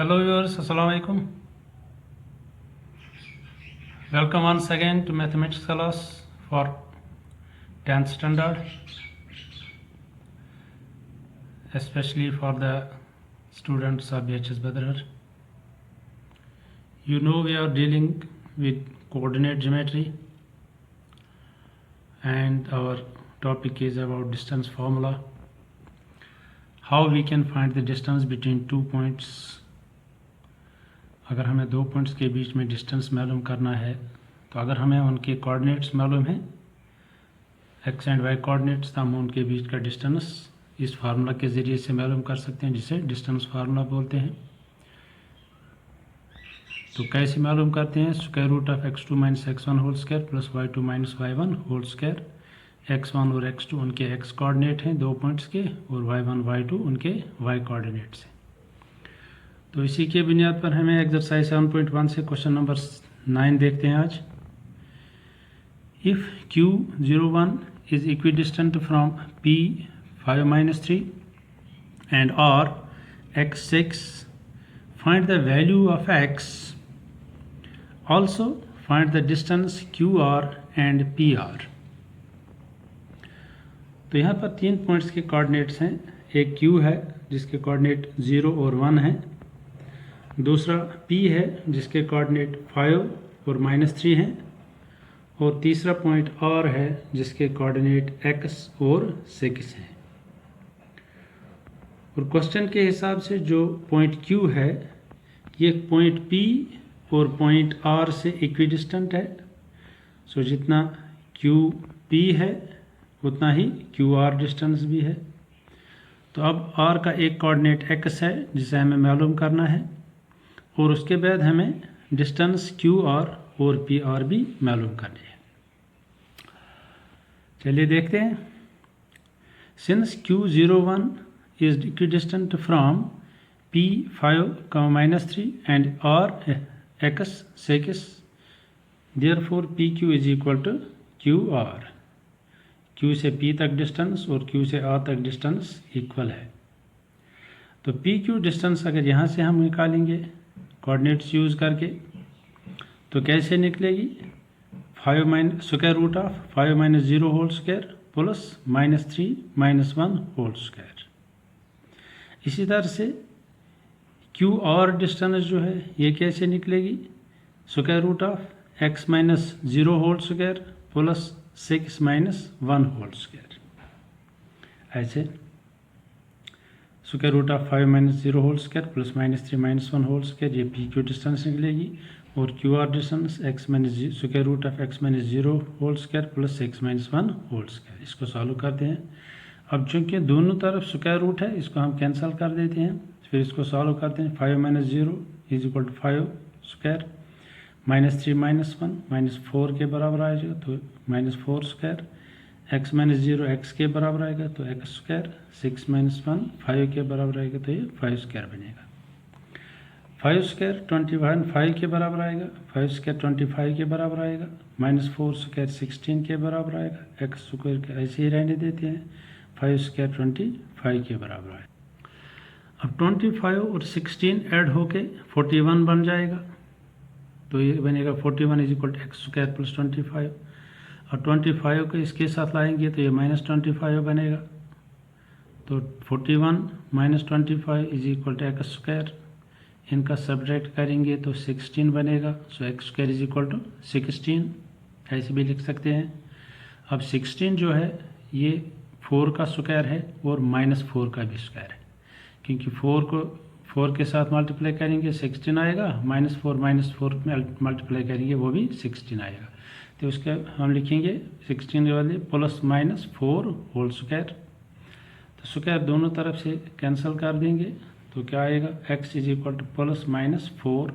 Hello viewers, Assalamu alaikum. Welcome once again to mathematics class for 10th standard, especially for the students of BHS Badrar. You know we are dealing with coordinate geometry and our topic is about distance formula. How we can find the distance between 2 points. अगर हमें दो points के बीच में distance मालूम करना है तो अगर हमें उनके कोऑर्डिनेट्स मालूम हैं एक्स एंड वाई कोऑर्डिनेट्स तो हम उनके बीच का डिस्टेंस इस फार्मूला के ज़रिए से मालूम कर सकते हैं जिसे डिस्टेंस फार्मूला बोलते हैं। तो कैसे मालूम करते हैं? Square root of x2 minus x1 whole square plus y2 minus y1 whole square. x1 और x2 उनके x कोऑर्डिनेट हैं दो पॉइंट्स के और y1 y2 उनके y कोऑर्डिनेट्स हैं। तो इसी के बुनियाद पर हमें एक्सरसाइज 7.1 से क्वेश्चन नंबर 9 देखते हैं आज। If Q01 is equidistant from P5-3 and R x6 find the value of x, also find the distance QR and PR। तो यहाँ पर तीन पॉइंट्स के कोऑर्डिनेट्स हैं। एक Q है जिसके कोऑर्डिनेट 0 और 1 है, दूसरा P है जिसके कोऑर्डिनेट 5 और -3 हैं, और तीसरा पॉइंट R है जिसके कोऑर्डिनेट x और 6 हैं। और क्वेश्चन के हिसाब से जो पॉइंट Q है ये पॉइंट P और पॉइंट R से इक्विडिस्टेंट है। सो जितना QP है उतना ही QR डिस्टेंस भी है। तो अब R का एक कोऑर्डिनेट x है जिसे हमें मालूम करना है और उसके बाद हमें डिस्टेंस QR और PR भी मालूम करनी है। चलिए देखते हैं। Since Q01 is equidistant from P5-3 and R x6, therefore PQ is equal to QR। Q से P तक डिस्टेंस और Q से R तक डिस्टेंस इक्वल है। तो PQ डिस्टेंस अगर यहाँ से हम निकालेंगे कोऑर्डिनेट्स यूज़ करके तो कैसे निकलेगी? Square root of 5 - 0 whole square plus -3 - 1 whole square. इसी तरह से QR डिस्टेंस जो है ये कैसे निकलेगी? Square root of x - 0 whole square plus 6 - 1 whole square. ऐसे square root of 5 - 0 whole square plus -3 - 1 whole square, ये PQ डिस्टेंस निकलेगी। और QR distance square root of x - 0 whole square plus 6 - 1 whole square. इसको सॉल्व करते हैं। अब चूंकि दोनों तरफ स्क्वायर रूट है इसको हम कैंसिल कर देते हैं, फिर इसको सॉल्व करते हैं। 5 - 0 इज इक्वल टू 5 स्क्वायर, -3 - 1 -4 के बराबर आएगा तो -4 स्क्वायर, x - 0 x के बराबर आएगा तो x स्क्वायर, 6 - 1 5 के बराबर आएगा तो ये 5 स्क्वायर बनेगा। 5 स्क्वायर 21 5 के बराबर आएगा, 5 स्क्वायर 25 के बराबर आएगा, -4 स्क्वायर 16 के बराबर आएगा। x स्क्वायर के ऐसे ही रहने देते हैं, 5 स्क्वायर 25 के बराबर आएगा। अब 25 और 16 ऐड होके 41 बन जाएगा तो ये बनेगा 41 is equal to x square plus 25। और 25 को इसके साथ लाएंगे तो ये -25 बनेगा। तो 41 - 25 is equal to x square, इनका सब्ट्रैक्ट करेंगे तो 16 बनेगा। So x square is equal to 16, ऐसे भी लिख सकते हैं। अब 16 जो है ये 4 का स्क्वायर है और -4 का भी स्क्वायर है, क्योंकि 4 के साथ मल्टीप्लाई करेंगे 16 आएगा, -4 मल्टीप्लाई करेंगे वो भी 16 आएगा। तो उसके हम लिखेंगे 16 वाले प्लस -4 होल स्क्वायर। तो स्क्वायर दोनों तरफ से कैंसिल कर देंगे तो क्या आएगा? x is equal two plus -4।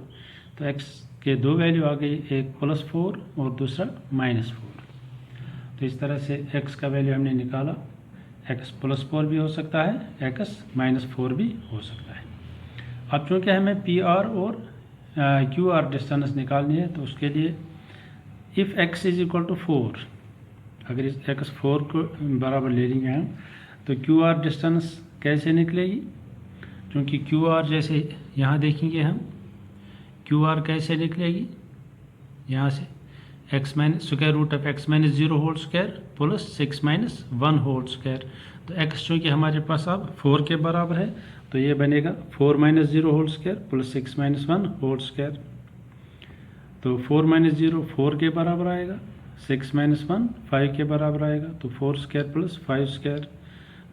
तो x के दो वैल्यू आ गई, एक +4 और दूसरा -4। तो इस तरह से x का वैल्यू हमने निकाला। x +4 भी हो सकता है, x -4 भी हो सकता है। अब चूँकि हमें PR और QR डिस्टेंस निकालनी है तो उसके लिए if x is equal to 4, अगर इस x 4 को बराबर ले लेंगे हम तो QR डिस्टेंस कैसे निकलेगी? क्योंकि क्यू आर जैसे यहाँ देखेंगे हम, क्यू आर कैसे निकलेगी, यहाँ से x minus square root of x minus 0 whole square plus 6 minus 1 whole square. तो एक्स चूँकि हमारे पास अब 4 के बराबर है तो ये बनेगा 4 minus 0 whole square plus 6 minus 1 whole square. तो 4 माइनस 0 4 के बराबर आएगा, 6 माइनस 1 5 के बराबर आएगा, तो 4 स्क्वायर प्लस 5 स्क्वायर,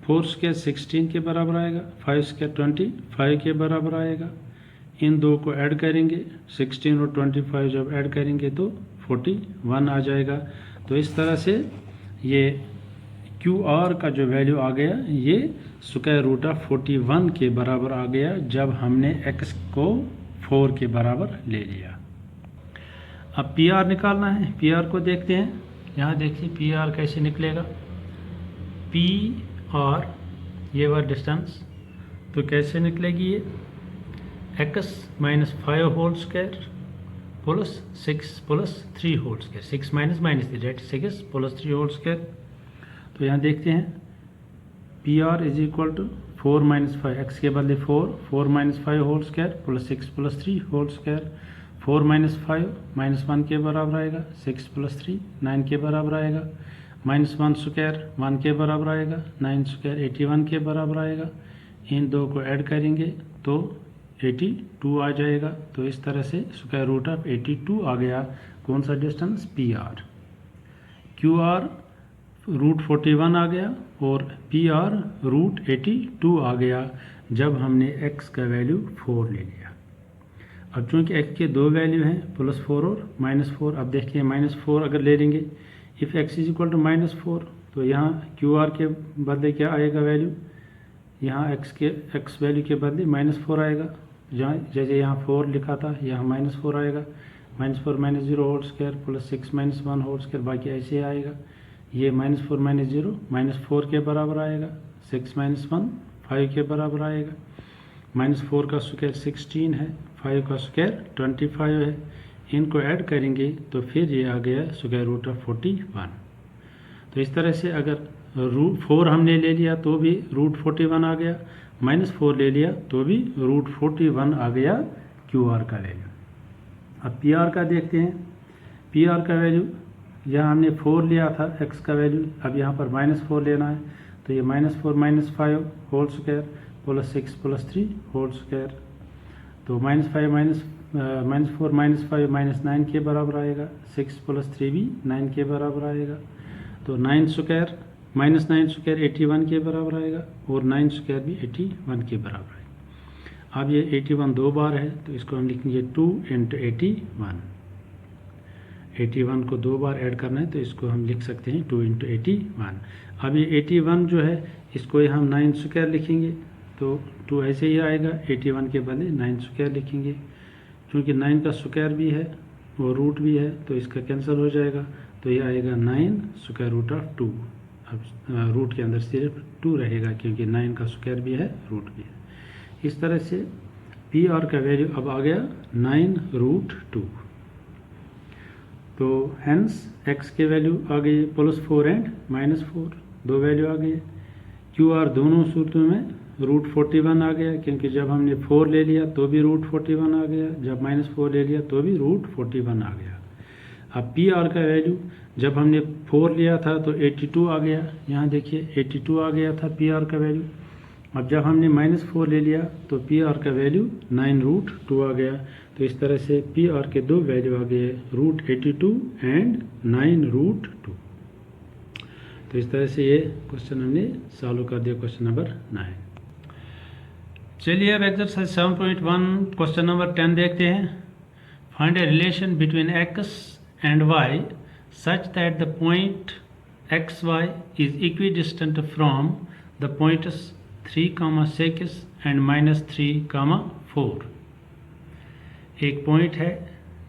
4 स्क्वायर 16 के बराबर आएगा, 5 स्क्वायर 25 के बराबर आएगा। इन दो को ऐड करेंगे, 16 और 25 जब ऐड करेंगे तो 41 आ जाएगा। तो इस तरह से ये क्यू आर का जो वैल्यू आ गया ये स्क्वायर रूट ऑफ 41 के बराबर आ गया जब हमने एक्स को 4 के बराबर ले लिया। अब पी आर निकालना है, पी आर को देखते हैं। यहाँ देखिए पी आर कैसे निकलेगा, पी आर ये वाला डिस्टेंस, तो कैसे निकलेगी ये x minus 5 whole square plus 6 plus 3 whole square, 6 minus minus 3 that 6 plus 3 whole square. तो यहाँ देखते हैं P R is equal to 4 minus 5, x के बदले 4 minus 5 whole square plus 6 plus 3 whole square. 4 minus 5 minus 1 के बराबर आएगा, 6 प्लस 3 9 के बराबर आएगा, माइनस 1 स्क्वायर 1 के बराबर आएगा, 9 स्क्वायर 81 के बराबर आएगा। इन दो को ऐड करेंगे तो 82 आ जाएगा। तो इस तरह से स्क्वायर रूट ऑफ 82 आ गया। कौन सा distance, P R. Q R root 41 आ गया और पी आर रूट 82 आ गया जब हमने x का वैल्यू 4 ले लिया। अब चूंकि x के दो वैल्यू हैं +4 और -4, अब देखिए -4 अगर ले लेंगे, if x is equal to -4 तो यहाँ क्यू आर के बदले क्या आएगा वैल्यू, यहाँ x वैल्यू के बदले -4 आएगा। जहाँ जैसे यहाँ 4 लिखा था यहाँ -4 आएगा, -4 minus 0 whole square plus 6 minus 1 whole square, बाकी ऐसे आएगा। ये -4 माइनस 0 -4 के बराबर आएगा, 6 माइनस 1 5 के बराबर आएगा। -4 का स्क्वायर 16 है, 5 का स्क्वायर 25 है। इनको ऐड करेंगे तो फिर ये आ गया स्क्वायर रूट ऑफ 41। तो इस तरह से अगर रूट 4 हमने ले लिया तो भी रूट 41 आ गया, -4 ले लिया तो भी रूट 41 आ गया क्यू आर का वैल्यू। अब पी आर का देखते हैं। पी आर का वैल्यू यहाँ हमने 4 लिया था x का वैल्यू, अब यहाँ पर -4 लेना है तो ये -4 minus 5 whole square plus 6 plus 3 whole square. तो -4 माइनस 5 -9 के बराबर आएगा, 6 प्लस 3 भी 9 के बराबर आएगा। तो 9 स्क्वायर -9 स्क्वायर 81 के बराबर आएगा और 9 स्क्वायर भी 81 के बराबर आएगा। अब ये 81 दो बार है तो इसको हम लिखेंगे 2 × 81। 81 को दो बार ऐड करना है तो इसको हम लिख सकते हैं 2 × 81। अब ये 81 जो है इसको हम 9 स्क्वायर लिखेंगे तो 2 ऐसे ही आएगा, 81 के बदले 9 स्क्वायर लिखेंगे। क्योंकि 9 का स्क्वायर भी है और रूट भी है तो इसका कैंसिल हो जाएगा, तो ये आएगा 9 स्क्वायर रूट ऑफ 2। अब रूट के अंदर सिर्फ 2 रहेगा क्योंकि 9 का स्क्वायर भी है रूट भी है। इस तरह से पी आर का वैल्यू अब आ गया 9√2। तो हेंस x के वैल्यू आ गई +4 एंड -4, दो वैल्यू आ गई। क्यू आर दोनों सूत्रों में रूट 41 आ गया क्योंकि जब हमने 4 ले लिया तो भी रूट 41 आ गया, जब -4 ले लिया तो भी रूट 41 आ गया। अब पी आर का वैल्यू जब हमने 4 लिया था तो 82 आ गया, यहाँ देखिए 82 आ गया था पी आर का वैल्यू। अब जब हमने -4 ले लिया तो पी आर का वैल्यू 9√2 आ गया। तो इस तरह से पी आर के दो वैल्यू आ गए √82 एंड 9√2। तो इस तरह से ये क्वेश्चन हमने सॉल्व कर दिया, क्वेश्चन नंबर 9। चलिए अब एक्सरसाइज 7.1 क्वेश्चन नंबर 10 देखते हैं। Find a relation between x and y such that the point xy is equidistant from the points 3, 6 and -3, 4। एक पॉइंट है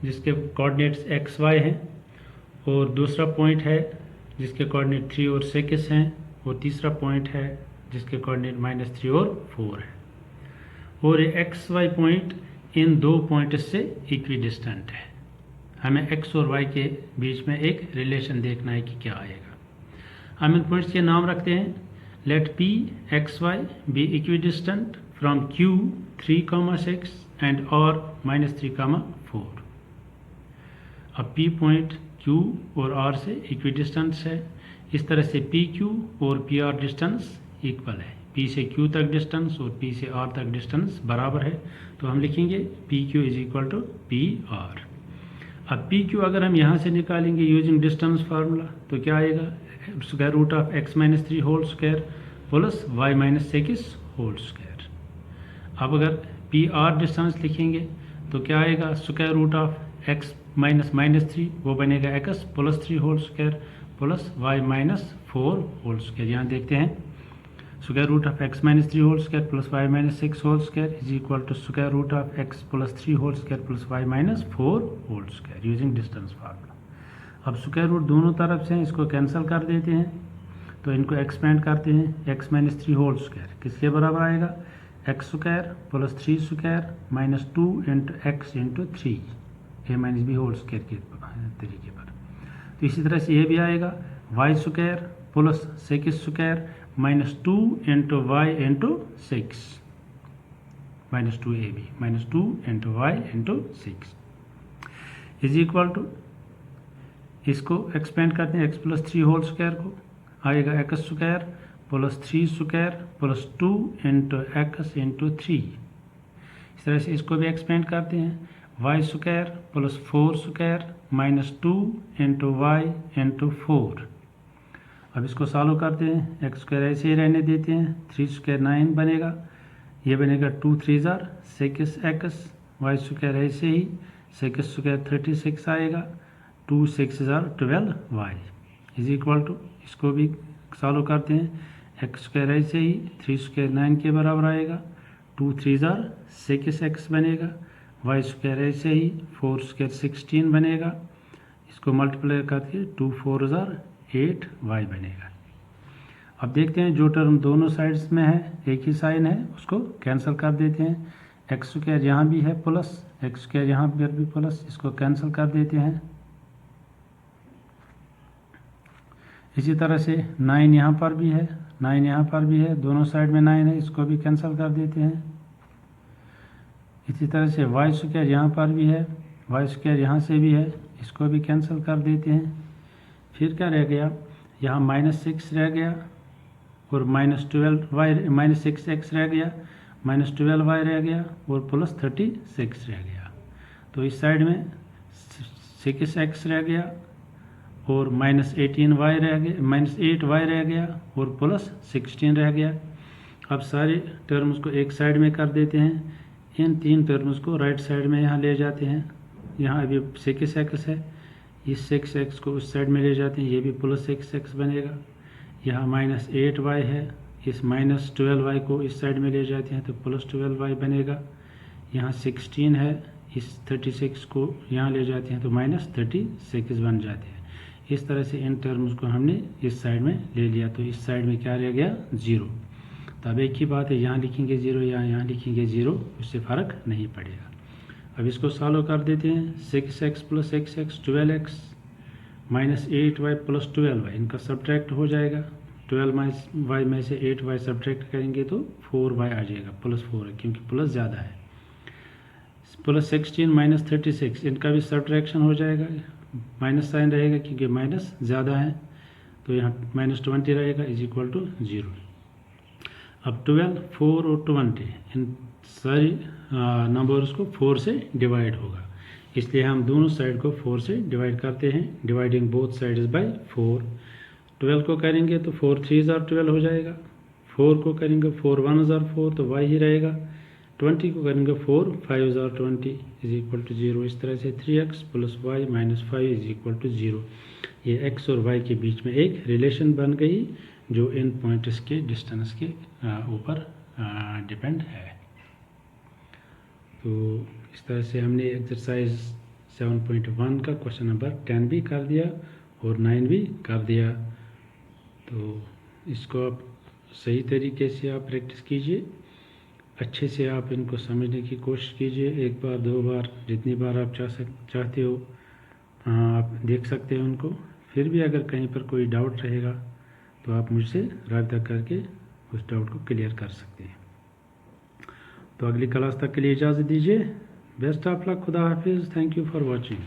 जिसके कोऑर्डिनेट्स एक्स वाई हैं और दूसरा पॉइंट है जिसके कोऑर्डिनेट 3 और 6 हैं और तीसरा पॉइंट है जिसके कोऑर्डिनेट -3 और 4 है। और ये एक्स वाई पॉइंट इन दो पॉइंट से इक्विडिस्टेंट है। हमें एक्स और वाई के बीच में एक रिलेशन देखना है कि क्या आएगा। हम इन पॉइंट्स के नाम रखते हैं। Let P x y be equidistant from Q 3, 6 and R -3, 4। अब P पॉइंट Q और R से इक्विडिस्टेंस है, इस तरह से PQ और PR डिस्टेंस इक्वल है। P से Q तक डिस्टेंस और P से R तक डिस्टेंस बराबर है, तो हम लिखेंगे PQ = PR। अब PQ अगर हम यहाँ से निकालेंगे यूजिंग डिस्टेंस फार्मूला तो क्या आएगा, √(x - 3) whole square plus y - 6 whole square. अब अगर PR डिस्टेंस लिखेंगे तो क्या आएगा, √(x - 3) वो बनेगा x + 3 whole square plus y - 4 whole square. यहाँ देखते हैं √(x - 3) whole square plus y - 6 whole square √(x + 3 whole square plus y - 4 whole square using distance formula. अब स्क्वायर रूट दोनों तरफ से इसको कैंसिल कर देते हैं, तो इनको एक्सपेंड करते हैं। x - 3 होल स्क्वायर किसके बराबर आएगा, x² + 3² -2 × x × 3 a - b whole square के तरीके पर। तो इसी तरह से ये भी आएगा y² + 6² -2 × y × 6 -2ab -2 × y × 6 is equal to, इसको एक्सपेंड करते हैं x + 3 होल स्क्वायर को, आएगा x² + 3² + 2 × x × 3। इस तरह से इसको भी एक्सपेंड करते हैं y² + 4² -2 × y × 4। अब इसको सॉल्व करते हैं, x² ऐसे ही रहने देते हैं, 3² 9 बनेगा, ये बनेगा 2 3 6x, y² ऐसे ही 6² 36 आएगा, 2 6 12y इज इक्वल टू, इसको भी सॉल्व करते हैं, x² ऐसे ही 3² 9 के बराबर आएगा, 2 3 6x बनेगा, y² ऐसे ही 4² 16 बनेगा, इसको मल्टीप्लाई करके 2 4 8y बनेगा। अब देखते हैं जो टर्म दोनों साइड्स में है, एक ही साइन है, उसको कैंसिल कर देते हैं। x² यहाँ भी है प्लस, x² यहाँ पर भी प्लस, इसको कैंसिल कर देते हैं। इसी तरह से 9 यहाँ पर भी है, 9 यहाँ पर भी है, दोनों साइड में 9 है, इसको भी कैंसिल कर देते हैं। इसी तरह से y² यहाँ पर भी है, y² यहाँ से भी है, इसको भी कैंसिल कर देते हैं। फिर क्या रह गया, यहाँ -6 रह गया और -12y -6x रह गया, -12y रह गया और प्लस 36 रह गया। तो इस साइड में 6x रह गया और -18y रह गया, -8y रह गया और प्लस 16 रह गया। अब सारे टर्म्स को एक साइड में कर देते हैं, इन 3 टर्म्स को राइट साइड में यहाँ ले जाते हैं। यहाँ अभी 6x है, इस 6x को उस साइड में ले जाते हैं, ये भी प्लस 6x बनेगा। यहाँ -8y है, इस -12y को इस साइड में ले जाते हैं तो प्लस 12y बनेगा। यहाँ 16 है, इस 36 को यहाँ ले जाते हैं तो -36 बन जाते हैं। इस तरह से इन टर्म्स को हमने इस साइड में ले लिया, तो इस साइड में क्या रह गया, 0। तो अब एक ही बात है, यहाँ लिखेंगे 0 या यहाँ लिखेंगे 0, उससे फ़र्क नहीं पड़ेगा। अब इसको सॉल्व कर देते हैं, 6x + 6x 12x -8y + 12y, इनका सब्ट्रैक्ट हो जाएगा। 12y में से 8y सब्ट्रैक्ट करेंगे तो 4y आ जाएगा, +4 है क्योंकि प्लस ज़्यादा है। प्लस 16 - 36, इनका भी सब्ट्रैक्शन हो जाएगा, माइनस साइन रहेगा क्योंकि माइनस ज़्यादा है, तो यहाँ -20 रहेगा इज इक्वल टू 0। अब 12, 4 और 20 इन सारी नंबर्स को 4 से डिवाइड होगा, इसलिए हम दोनों साइड को 4 से डिवाइड करते हैं, डिवाइडिंग बोथ साइड्स बाय 4। 12 को करेंगे तो 4 3 12 हो जाएगा, 4 को करेंगे 4 1 4 तो y ही रहेगा, 20 को करेंगे 4 5 20 इज इक्वल टू 0। इस तरह से 3x + y - 5 is equal to 0। ये x और y के बीच में एक रिलेशन बन गई जो इन पॉइंट्स के डिस्टेंस के ऊपर डिपेंड है। तो इस तरह से हमने एक्सरसाइज 7.1 का क्वेश्चन नंबर 10 भी कर दिया और 9 भी कर दिया। तो इसको आप सही तरीके से आप प्रैक्टिस कीजिए, अच्छे से आप इनको समझने की कोशिश कीजिए, एक बार 2 बार जितनी बार आप चाहते हो आप देख सकते हैं उनको। फिर भी अगर कहीं पर कोई डाउट रहेगा तो आप मुझसे राब्ता करके उस डाउट को क्लियर कर सकते हैं। तो अगली क्लास तक के लिए इजाज़त दीजिए। बेस्ट ऑफ लक, खुदा हाफिज़, थैंक यू फॉर वॉचिंग।